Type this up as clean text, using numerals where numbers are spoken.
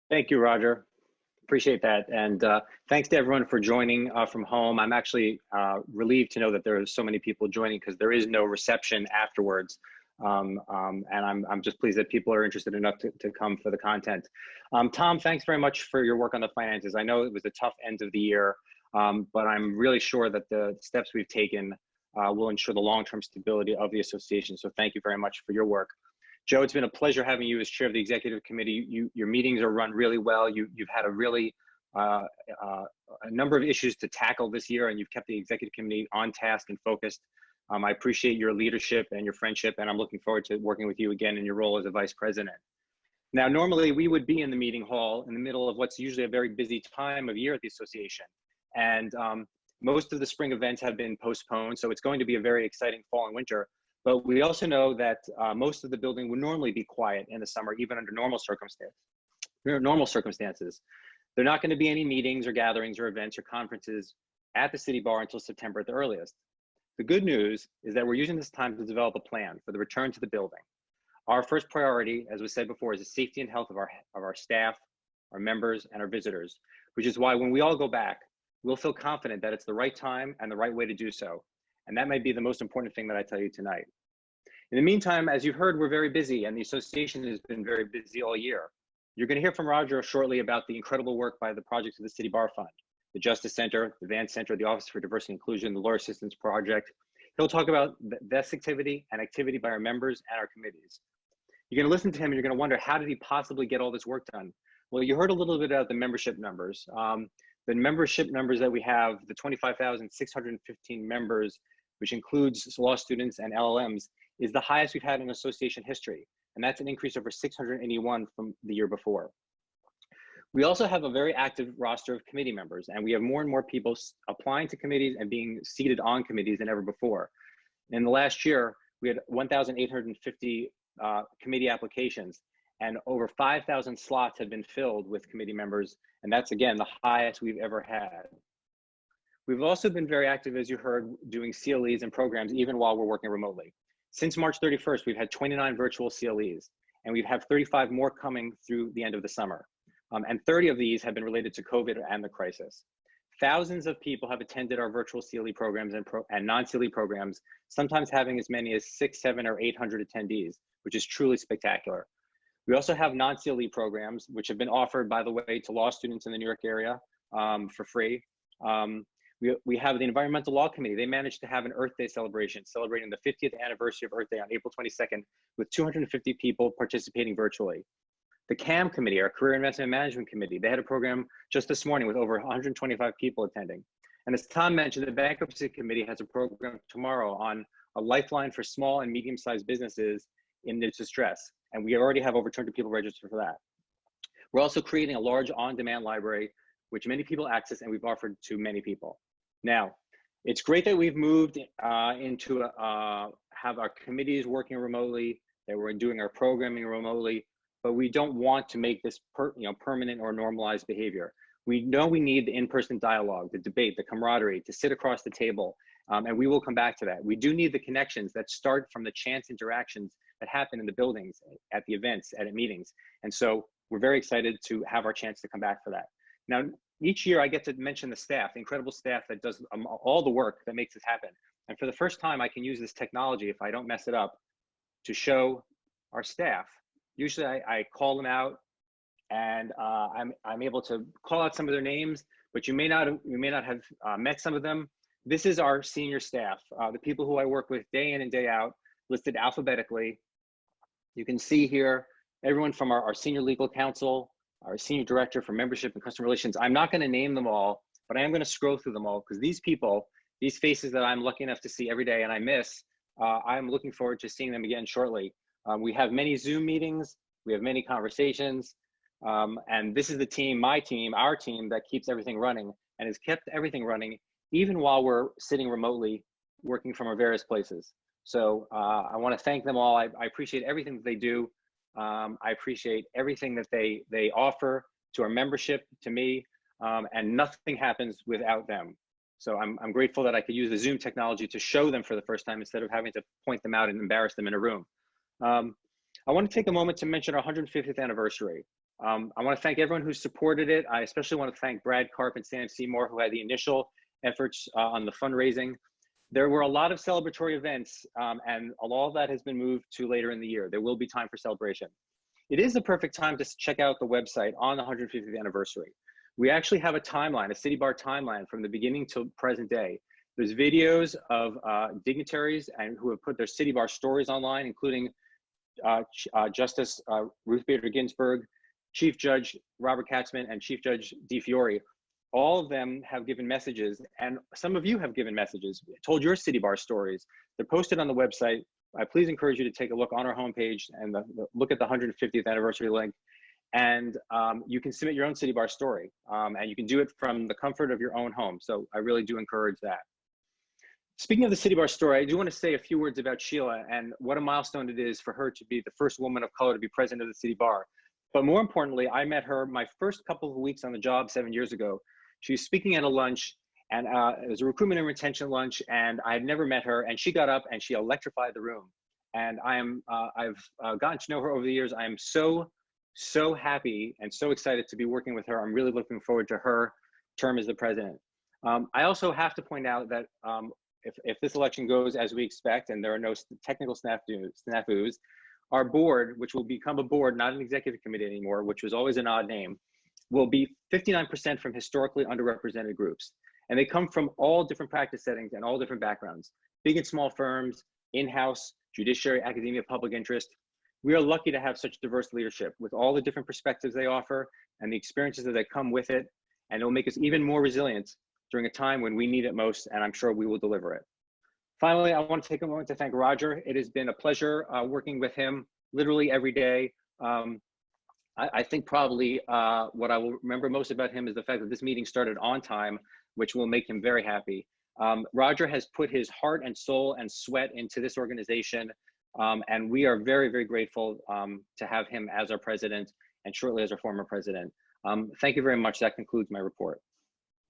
Thank you, Roger. Appreciate that. And thanks to everyone for joining from home. I'm actually relieved to know that there are so many people joining because there is no reception afterwards. And I'm just pleased that people are interested enough to come for the content. Tom, thanks very much for your work on the finances. I know it was a tough end of the year, but I'm really sure that the steps we've taken will ensure the long-term stability of the association. So thank you very much for your work. Joe, it's been a pleasure having you as chair of the executive committee. Your meetings are run really well. You've had a really a number of issues to tackle this year, and you've kept the executive committee on task and focused. I appreciate your leadership and your friendship, and I'm looking forward to working with you again in your role as a vice president. Now, normally we would be in the meeting hall in the middle of what's usually a very busy time of year at the association. And most of the spring events have been postponed, so it's going to be a very exciting fall and winter. But we also know that most of the building would normally be quiet in the summer, even under normal circumstances. There are not going to be any meetings or gatherings or events or conferences at the City Bar until September at the earliest. The good news is that we're using this time to develop a plan for the return to the building. Our first priority, as was said before, is the safety and health of our staff, our members, and our visitors, which is why when we all go back, we'll feel confident that it's the right time and the right way to do so. And that might be the most important thing that I tell you tonight. In the meantime, as you've heard, we're very busy, and the association has been very busy all year. You're going to hear from Roger shortly about the incredible work by the projects of the City Bar Fund, the Justice Center, the Van Center, the Office for Diversity and Inclusion, the Lawyer Assistance Project. He'll talk about this activity and activity by our members and our committees. You're going to listen to him, and you're going to wonder, how did he possibly get all this work done? Well, you heard a little bit about the membership numbers. The membership numbers that we have, the 25,615 members, which includes law students and LLMs, is the highest we've had in association history. And that's an increase over 681 from the year before. We also have a very active roster of committee members, and we have more and more people applying to committees and being seated on committees than ever before. In the last year, we had 1,850 committee applications, and over 5,000 slots have been filled with committee members. And that's, again, the highest we've ever had. We've also been very active, as you heard, doing CLEs and programs, even while we're working remotely. Since March 31st, we've had 29 virtual CLEs, and we have 35 more coming through the end of the summer. And 30 of these have been related to COVID and the crisis. Thousands of people have attended our virtual CLE programs and non-CLE programs, sometimes having as many as 600, 700, or 800 attendees, which is truly spectacular. We also have non-CLE programs, which have been offered, by the way, to law students in the New York area for free. We have the Environmental Law Committee. They managed to have an Earth Day celebration, celebrating the 50th anniversary of Earth Day on April 22nd, with 250 people participating virtually. The CAM Committee, our Career Investment Management Committee, they had a program just this morning with over 125 people attending. And as Tom mentioned, the Bankruptcy Committee has a program tomorrow on a lifeline for small and medium-sized businesses in distress. And we already have over 200 people registered for that. We're also creating a large on-demand library, which many people access and we've offered to many people. Now, it's great that we've moved into have our committees working remotely, that we're doing our programming remotely, but we don't want to make this permanent or normalized behavior. We know we need the in-person dialogue, the debate, the camaraderie, to sit across the table, and we will come back to that. We do need the connections that start from the chance interactions that happen in the buildings, at the events, at meetings. And so we're very excited to have our chance to come back for that. Now, each year I get to mention the staff, the incredible staff that does all the work that makes this happen. And for the first time, I can use this technology, if I don't mess it up, to show our staff. Usually I call them out, and I'm able to call out some of their names, but you may not have met some of them. This is our senior staff, the people who I work with day in and day out, listed alphabetically. You can see here everyone from our senior legal counsel, our senior director for membership and customer relations. I'm not going to name them all, but I am going to scroll through them all, because these people, these faces that I'm lucky enough to see every day and I miss, I'm looking forward to seeing them again shortly. We have many Zoom meetings, we have many conversations, and this is the team, my team, our team, that keeps everything running and has kept everything running even while we're sitting remotely working from our various places. So I want to thank them all. I appreciate everything that they do. I appreciate everything that they offer to our membership, to me, and nothing happens without them. So I'm grateful that I could use the Zoom technology to show them for the first time instead of having to point them out and embarrass them in a room. I want to take a moment to mention our 150th anniversary. I want to thank everyone who supported it. I especially want to thank Brad Karp and Sam Seymour, who had the initial efforts on the fundraising. There were a lot of celebratory events, and a lot of that has been moved to later in the year. There will be time for celebration. It is the perfect time to check out the website on the 150th anniversary. We actually have a timeline, a City Bar timeline from the beginning to present day. There's videos of dignitaries and who have put their City Bar stories online, including Justice Ruth Bader Ginsburg, Chief Judge Robert Katzman, and Chief Judge DeFiore. All of them have given messages, and some of you have given messages, told your City Bar stories. They're posted on the website. I please encourage you to take a look on our homepage and look at the 150th anniversary link. And you can submit your own City Bar story, and you can do it from the comfort of your own home. So I really do encourage that. Speaking of the City Bar story, I do want to say a few words about Sheila and what a milestone it is for her to be the first woman of color to be president of the City Bar. But more importantly, I met her my first couple of weeks on the job 7 years ago. She was speaking at a lunch, and it was a recruitment and retention lunch, and I had never met her, and she got up and she electrified the room. And I've gotten to know her over the years. I am so happy and so excited to be working with her. I'm really looking forward to her term as the president. I also have to point out that if this election goes as we expect and there are no technical snafus, our board, which will become a board, not an executive committee anymore, which was always an odd name, will be 59% from historically underrepresented groups. And they come from all different practice settings and all different backgrounds, big and small firms, in-house, judiciary, academia, public interest. We are lucky to have such diverse leadership with all the different perspectives they offer and the experiences that come with it. And it will make us even more resilient during a time when we need it most, and I'm sure we will deliver it. Finally, I want to take a moment to thank Roger. It has been a pleasure working with him literally every day. I think probably what I will remember most about him is the fact that this meeting started on time, which will make him very happy. Roger has put his heart and soul and sweat into this organization, and we are very, very grateful to have him as our president and shortly as our former president. Thank you very much. That concludes my report.